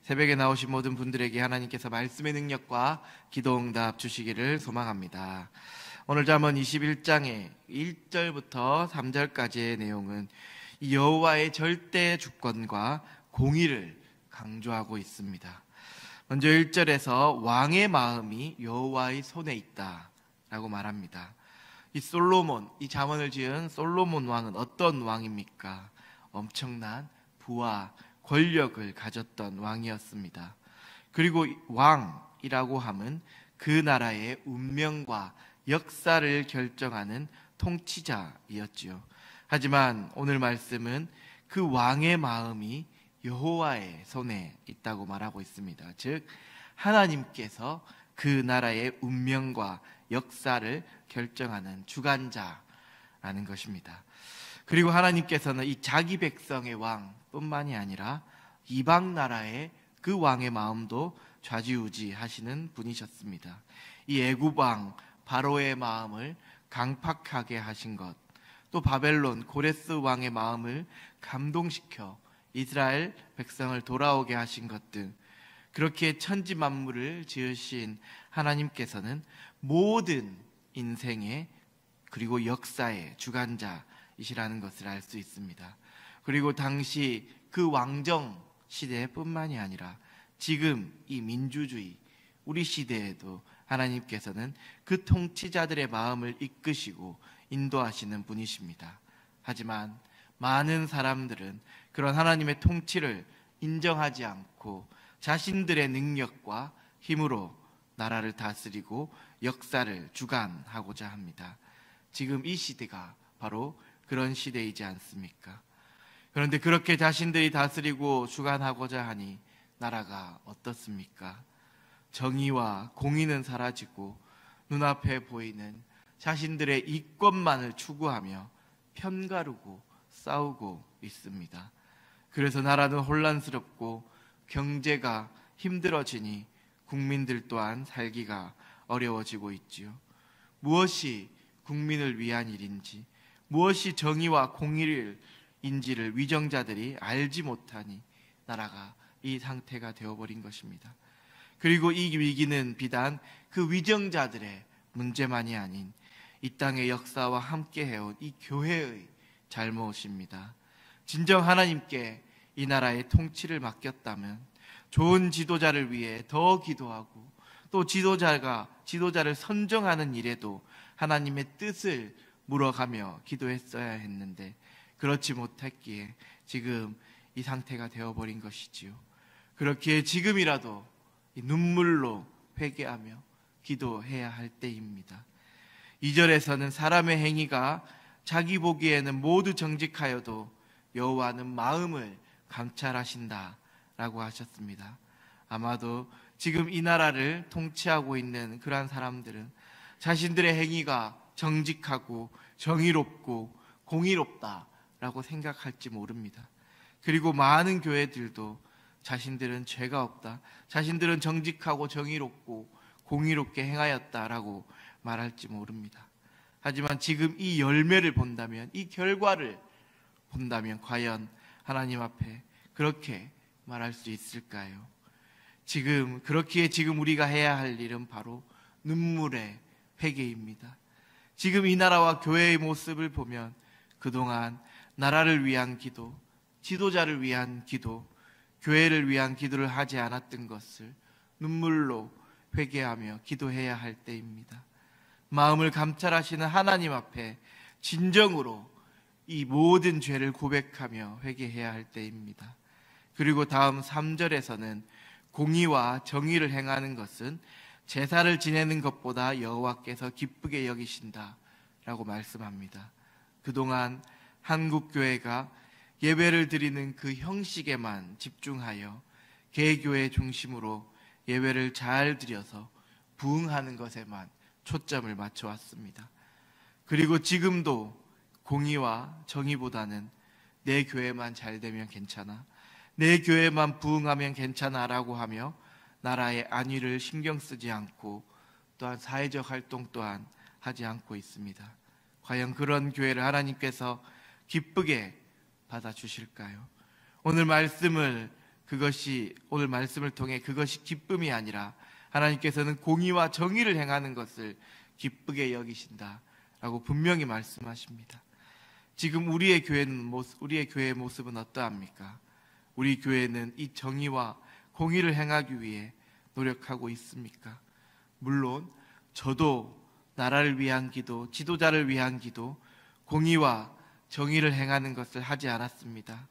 새벽에 나오신 모든 분들에게 하나님께서 말씀의 능력과 기도응답 주시기를 소망합니다. 오늘 잠언 21장의 1절부터 3절까지의 내용은 여호와의 절대 주권과 공의를 강조하고 있습니다. 먼저 1절에서 왕의 마음이 여호와의 손에 있다 라고 말합니다. 이 잠언을 지은 솔로몬 왕은 어떤 왕입니까? 엄청난 부와 권력을 가졌던 왕이었습니다. 그리고 왕이라고 함은 그 나라의 운명과 역사를 결정하는 통치자이었지요. 하지만 오늘 말씀은 그 왕의 마음이 여호와의 손에 있다고 말하고 있습니다. 즉 하나님께서 그 나라의 운명과 역사를 결정하는 주관자라는 것입니다. 그리고 하나님께서는 이 자기 백성의 왕뿐만이 아니라 이방 나라의 그 왕의 마음도 좌지우지하시는 분이셨습니다. 이 애굽 왕 바로의 마음을 강팍하게 하신 것, 또 바벨론 고레스 왕의 마음을 감동시켜 이스라엘 백성을 돌아오게 하신 것 등 그렇게 천지 만물을 지으신 하나님께서는 모든 인생의 그리고 역사의 주관자이시라는 것을 알 수 있습니다. 그리고 당시 그 왕정 시대뿐만이 아니라 지금 이 민주주의 우리 시대에도 하나님께서는 그 통치자들의 마음을 이끄시고 인도하시는 분이십니다. 하지만 많은 사람들은 그런 하나님의 통치를 인정하지 않고 자신들의 능력과 힘으로 나라를 다스리고 역사를 주관하고자 합니다. 지금 이 시대가 바로 그런 시대이지 않습니까? 그런데 그렇게 자신들이 다스리고 주관하고자 하니 나라가 어떻습니까? 정의와 공의는 사라지고 눈앞에 보이는 자신들의 이권만을 추구하며 편가르고 싸우고 있습니다. 그래서 나라는 혼란스럽고 경제가 힘들어지니 국민들 또한 살기가 어려워지고 있지요. 무엇이 국민을 위한 일인지, 무엇이 정의와 공의인지를 위정자들이 알지 못하니 나라가 이 상태가 되어버린 것입니다. 그리고 이 위기는 비단 그 위정자들의 문제만이 아닌 이 땅의 역사와 함께 해온 이 교회의 잘못입니다. 진정 하나님께 이 나라의 통치를 맡겼다면 좋은 지도자를 위해 더 기도하고 또 지도자를 선정하는 일에도 하나님의 뜻을 물어가며 기도했어야 했는데 그렇지 못했기에 지금 이 상태가 되어버린 것이지요. 그렇기에 지금이라도 이 눈물로 회개하며 기도해야 할 때입니다. 2절에서는 사람의 행위가 자기 보기에는 모두 정직하여도 여호와는 마음을 감찰하신다라고 하셨습니다. 아마도 지금 이 나라를 통치하고 있는 그러한 사람들은 자신들의 행위가 정직하고 정의롭고 공의롭다라고 생각할지 모릅니다. 그리고 많은 교회들도 자신들은 죄가 없다, 자신들은 정직하고 정의롭고 공의롭게 행하였다라고 말할지 모릅니다. 하지만 지금 이 열매를 본다면, 이 결과를 본다면 과연 하나님 앞에 그렇게 말할 수 있을까요? 그렇기에 지금 우리가 해야 할 일은 바로 눈물의 회개입니다. 지금 이 나라와 교회의 모습을 보면 그동안 나라를 위한 기도, 지도자를 위한 기도, 교회를 위한 기도를 하지 않았던 것을 눈물로 회개하며 기도해야 할 때입니다. 마음을 감찰하시는 하나님 앞에 진정으로 이 모든 죄를 고백하며 회개해야 할 때입니다. 그리고 다음 3절에서는 공의와 정의를 행하는 것은 제사를 지내는 것보다 여호와께서 기쁘게 여기신다라고 말씀합니다. 그동안 한국 교회가 예배를 드리는 그 형식에만 집중하여 개교회 중심으로 예배를 잘 드려서 부응하는 것에만 초점을 맞춰왔습니다. 그리고 지금도 공의와 정의보다는 내 교회만 잘 되면 괜찮아, 내 교회만 부응하면 괜찮아 라고 하며 나라의 안위를 신경 쓰지 않고 또한 사회적 활동 또한 하지 않고 있습니다. 과연 그런 교회를 하나님께서 기쁘게 받아주실까요? 오늘 말씀을 그것이 오늘 말씀을 통해 그것이 기쁨이 아니라 하나님께서는 공의와 정의를 행하는 것을 기쁘게 여기신다라고 분명히 말씀하십니다. 지금 우리의 교회의 모습은 어떠합니까? 우리 교회는 이 정의와 공의를 행하기 위해 노력하고 있습니까? 물론 저도 나라를 위한 기도, 지도자를 위한 기도, 공의와 정의를 행하는 것을 하지 않았습니다.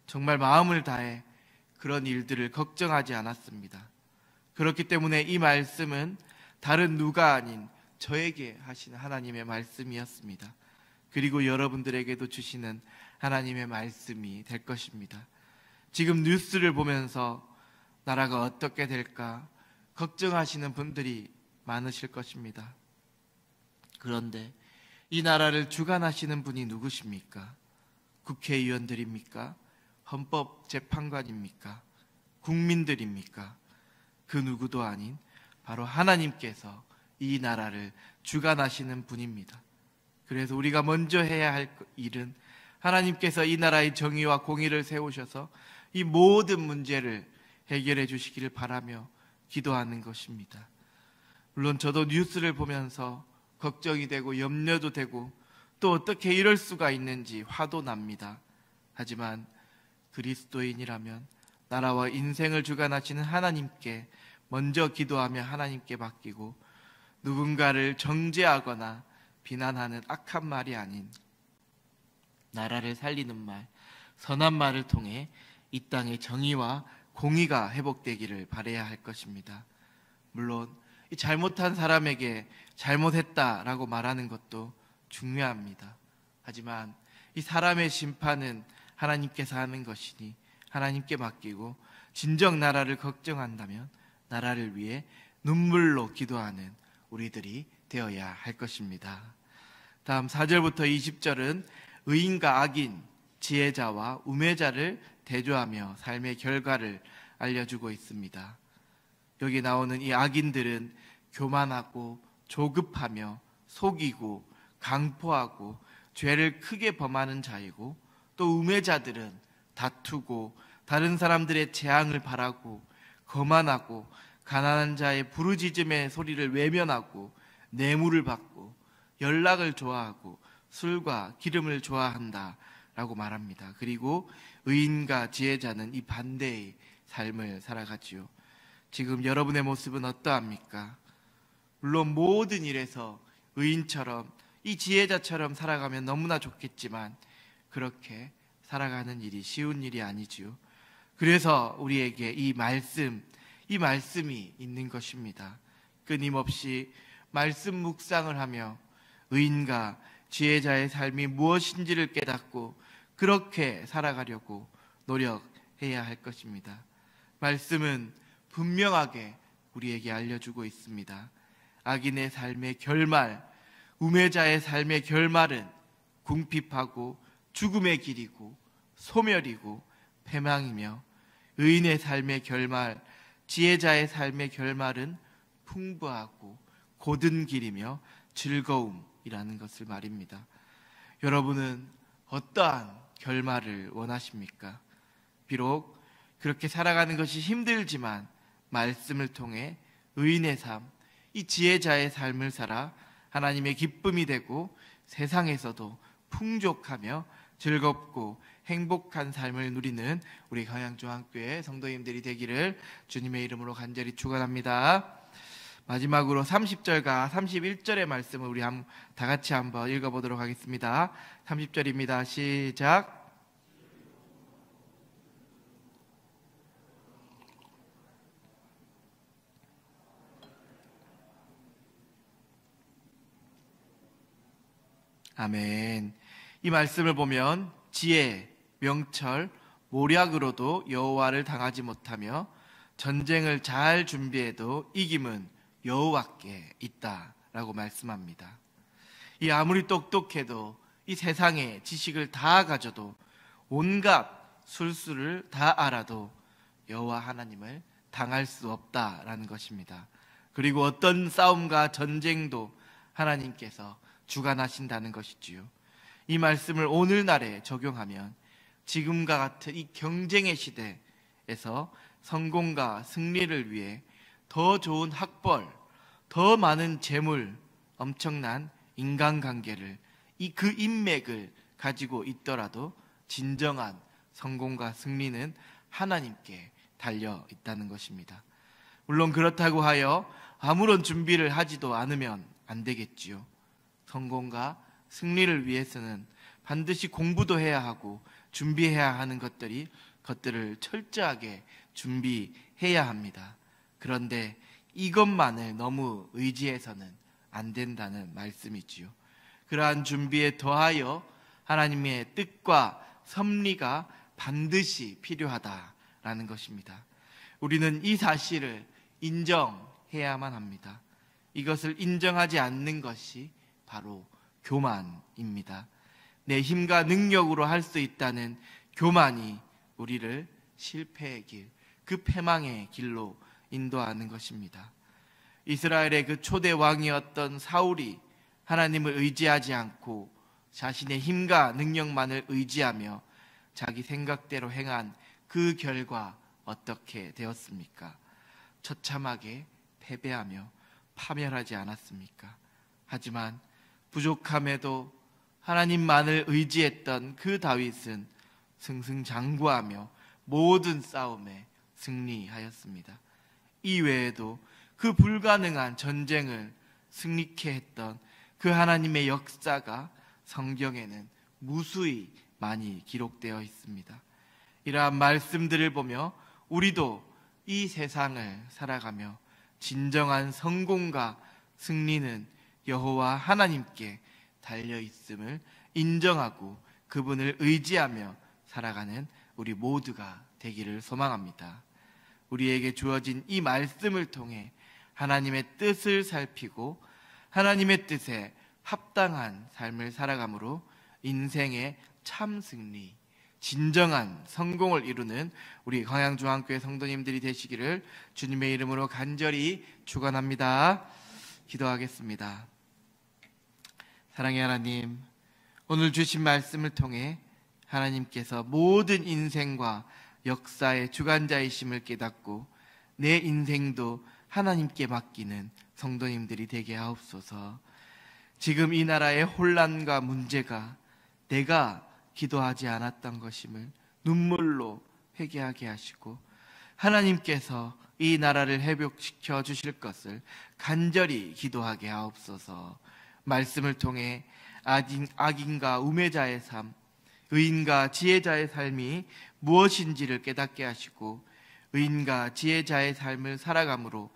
정말 마음을 다해 그런 일들을 걱정하지 않았습니다. 그렇기 때문에 이 말씀은 다른 누가 아닌 저에게 하시는 하나님의 말씀이었습니다. 그리고 여러분들에게도 주시는 하나님의 말씀이 될 것입니다. 지금 뉴스를 보면서 나라가 어떻게 될까 걱정하시는 분들이 많으실 것입니다. 그런데 이 나라를 주관하시는 분이 누구십니까? 국회의원들입니까? 헌법재판관입니까? 국민들입니까? 그 누구도 아닌 바로 하나님께서 이 나라를 주관하시는 분입니다. 그래서 우리가 먼저 해야 할 일은 하나님께서 이 나라의 정의와 공의를 세우셔서 이 모든 문제를 해결해 주시기를 바라며 기도하는 것입니다. 물론 저도 뉴스를 보면서 걱정이 되고 염려도 되고 또 어떻게 이럴 수가 있는지 화도 납니다. 하지만 그리스도인이라면 나라와 인생을 주관하시는 하나님께 먼저 기도하며 하나님께 맡기고 누군가를 정죄하거나 비난하는 악한 말이 아닌 나라를 살리는 말, 선한 말을 통해 이 땅의 정의와 공의가 회복되기를 바라야 할 것입니다. 물론 이 잘못한 사람에게 잘못했다라고 말하는 것도 중요합니다. 하지만 이 사람의 심판은 하나님께서 하는 것이니 하나님께 맡기고 진정 나라를 걱정한다면 나라를 위해 눈물로 기도하는 우리들이 되어야 할 것입니다. 다음 4절부터 20절은 의인과 악인, 지혜자와 우매자를 대조하며 삶의 결과를 알려주고 있습니다. 여기 나오는 이 악인들은 교만하고 조급하며 속이고 강포하고 죄를 크게 범하는 자이고 또 우매자들은 다투고 다른 사람들의 재앙을 바라고 거만하고 가난한 자의 부르짖음의 소리를 외면하고 뇌물을 받고 연락을 좋아하고 술과 기름을 좋아한다 라고 말합니다. 그리고 의인과 지혜자는 이 반대의 삶을 살아가지요. 지금 여러분의 모습은 어떠합니까? 물론 모든 일에서 의인처럼 이 지혜자처럼 살아가면 너무나 좋겠지만 그렇게 살아가는 일이 쉬운 일이 아니지요. 그래서 우리에게 이 말씀이 있는 것입니다. 끊임없이 말씀 묵상을 하며 의인과 지혜자의 삶이 무엇인지를 깨닫고 그렇게 살아가려고 노력해야 할 것입니다. 말씀은 분명하게 우리에게 알려주고 있습니다. 악인의 삶의 결말, 우매자의 삶의 결말은 궁핍하고 죽음의 길이고 소멸이고 패망이며 의인의 삶의 결말, 지혜자의 삶의 결말은 풍부하고 곧은 길이며 즐거움이라는 것을 말입니다. 여러분은 어떠한 결말을 원하십니까? 비록 그렇게 살아가는 것이 힘들지만 말씀을 통해 의인의 삶, 이 지혜자의 삶을 살아 하나님의 기쁨이 되고 세상에서도 풍족하며 즐겁고 행복한 삶을 누리는 우리 강양중앙교회 성도님들이 되기를 주님의 이름으로 간절히 축원합니다. 마지막으로 30절과 31절의 말씀을 우리 다 같이 한번 읽어보도록 하겠습니다. 30절입니다. 시작. 아멘. 이 말씀을 보면 지혜, 명철, 모략으로도 여호와를 당하지 못하며 전쟁을 잘 준비해도 이김은 여호와께 있다라고 말씀합니다. 이 아무리 똑똑해도 이 세상의 지식을 다 가져도 온갖 술수를 다 알아도 여호와 하나님을 당할 수 없다라는 것입니다. 그리고 어떤 싸움과 전쟁도 하나님께서 주관하신다는 것이지요. 이 말씀을 오늘날에 적용하면 지금과 같은 이 경쟁의 시대, 준비에서 성공과 승리를 위해 더 좋은 학벌, 더 많은 재물, 엄청난 인간관계를 그 인맥을 가지고 있더라도 진정한 성공과 승리는 하나님께 달려 있다는 것입니다. 물론 그렇다고 하여 아무런 준비를 하지도 않으면 안 되겠지요. 성공과 승리를 위해서는 반드시 공부도 해야 하고 준비해야 하는 것들을 철저하게 준비해야 합니다. 그런데 이것만을 너무 의지해서는 안 된다는 말씀이지요. 그러한 준비에 더하여 하나님의 뜻과 섭리가 반드시 필요하다라는 것입니다. 우리는 이 사실을 인정해야만 합니다. 이것을 인정하지 않는 것이 바로 교만입니다. 내 힘과 능력으로 할 수 있다는 교만이 우리를 실패의 길, 그 패망의 길로 인도하는 것입니다. 이스라엘의 그 초대 왕이었던 사울이 하나님을 의지하지 않고 자신의 힘과 능력만을 의지하며 자기 생각대로 행한 그 결과 어떻게 되었습니까? 처참하게 패배하며 파멸하지 않았습니까? 하지만 부족함에도 하나님만을 의지했던 그 다윗은 승승장구하며 모든 싸움에 승리하였습니다. 이 외에도 그 불가능한 전쟁을 승리케 했던 그 하나님의 역사가 성경에는 무수히 많이 기록되어 있습니다. 이러한 말씀들을 보며 우리도 이 세상을 살아가며 진정한 성공과 승리는 여호와 하나님께 달려 있음을 인정하고 그분을 의지하며 살아가는 우리 모두가 되기를 소망합니다. 우리에게 주어진 이 말씀을 통해 하나님의 뜻을 살피고 하나님의 뜻에 합당한 삶을 살아감으로 인생의 참 승리, 진정한 성공을 이루는 우리 광양중앙교회 성도님들이 되시기를 주님의 이름으로 간절히 축원합니다. 기도하겠습니다. 사랑의 하나님, 오늘 주신 말씀을 통해 하나님께서 모든 인생과 역사의 주관자이심을 깨닫고 내 인생도 하나님께 맡기는 성도님들이 되게 하옵소서. 지금 이 나라의 혼란과 문제가 내가 기도하지 않았던 것임을 눈물로 회개하게 하시고 하나님께서 이 나라를 회복시켜 주실 것을 간절히 기도하게 하옵소서. 말씀을 통해 악인과 우매자의 삶, 의인과 지혜자의 삶이 무엇인지를 깨닫게 하시고 의인과 지혜자의 삶을 살아감으로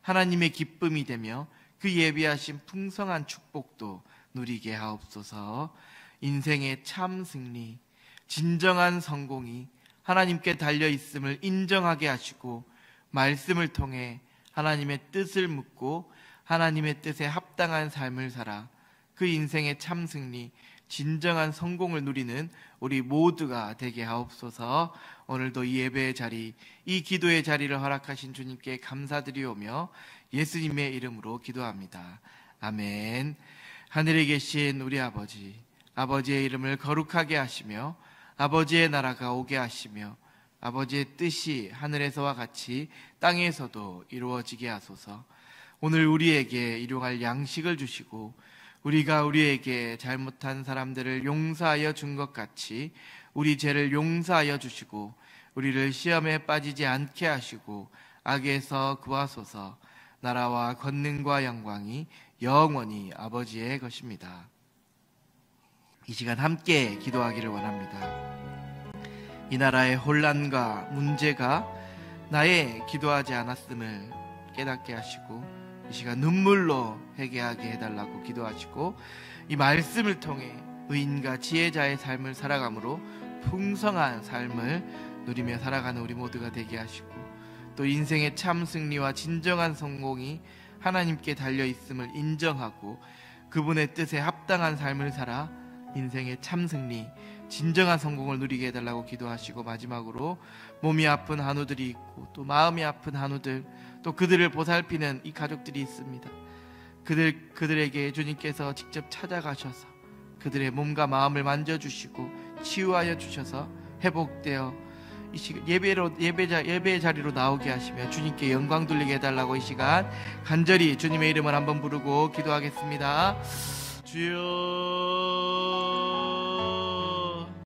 하나님의 기쁨이 되며 그 예비하신 풍성한 축복도 누리게 하옵소서. 인생의 참 승리, 진정한 성공이 하나님께 달려 있음을 인정하게 하시고 말씀을 통해 하나님의 뜻을 묻고 하나님의 뜻에 합당한 삶을 살아 그 인생의 참 승리, 진정한 성공을 누리는 우리 모두가 되게 하옵소서. 오늘도 이 예배의 자리, 이 기도의 자리를 허락하신 주님께 감사드리오며 예수님의 이름으로 기도합니다. 아멘. 하늘에 계신 우리 아버지, 아버지의 이름을 거룩하게 하시며 아버지의 나라가 오게 하시며 아버지의 뜻이 하늘에서와 같이 땅에서도 이루어지게 하소서. 오늘 우리에게 일용할 양식을 주시고 우리가 우리에게 잘못한 사람들을 용서하여 준 것 같이 우리 죄를 용서하여 주시고 우리를 시험에 빠지지 않게 하시고 악에서 구하소서. 나라와 권능과 영광이 영원히 아버지의 것입니다. 이 시간 함께 기도하기를 원합니다. 이 나라의 혼란과 문제가 나의 기도하지 않았음을 깨닫게 하시고 이 시간 눈물로 회개하게 해달라고 기도하시고 이 말씀을 통해 의인과 지혜자의 삶을 살아감으로 풍성한 삶을 누리며 살아가는 우리 모두가 되게 하시고 또 인생의 참 승리와 진정한 성공이 하나님께 달려있음을 인정하고 그분의 뜻에 합당한 삶을 살아 인생의 참 승리, 진정한 성공을 누리게 해달라고 기도하시고 마지막으로 몸이 아픈 한우들이 있고 또 마음이 아픈 한우들 또 그들을 보살피는 이 가족들이 있습니다. 그들에게 주님께서 직접 찾아가셔서 그들의 몸과 마음을 만져주시고 치유하여 주셔서 회복되어 이 시간 예배 자리로 나오게 하시며 주님께 영광 돌리게 해달라고 이 시간 간절히 주님의 이름을 한번 부르고 기도하겠습니다. 주여